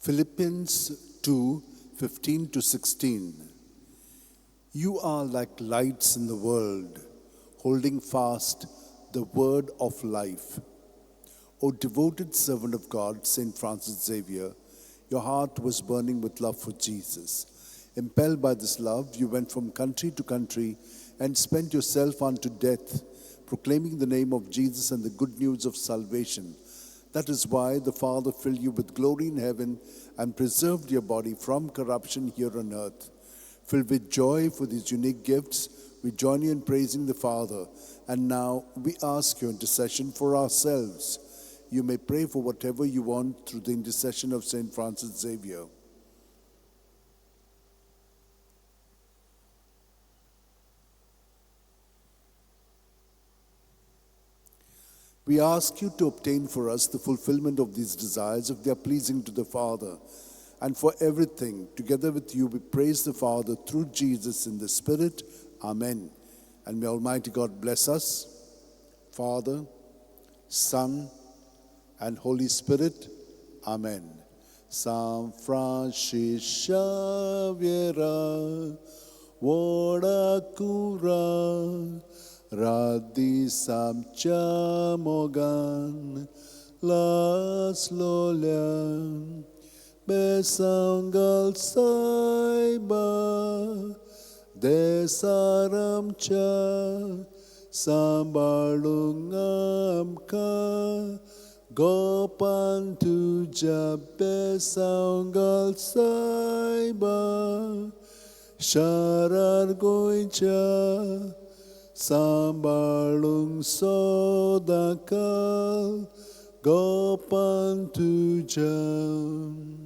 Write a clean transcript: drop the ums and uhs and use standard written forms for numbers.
Philippians 2:15-16. You are like lights in the world, holding fast the word of life. O devoted servant of God, St. Francis Xavier, your heart was burning with love for Jesus. Impelled by this love, you went from country to country and spent yourself unto death, proclaiming the name of Jesus and the good news of salvation. That is why the Father filled you with glory in heaven and preserved your body from corruption here on earth. Filled with joy for these unique gifts, we join you in praising the Father. And now we ask your intercession for ourselves. You may pray for whatever you want through the intercession of St. Francis Xavier. We ask you to obtain for us the fulfillment of these desires if they are pleasing to the Father. And for everything, together with you, we praise the Father through Jesus in the Spirit. Amen. And may Almighty God bless us, Father, Son, and Holy Spirit. Amen. San Francis Xavier, Vodacura, Radisam Chamogan, Las Lolia, Besangal Saiba, Desaram Cha, Sambalungam Ka, Gopan Tuja, Besangal Saiba, Sharar Goincha, Sambalung Sodakal, Gopan Tuja.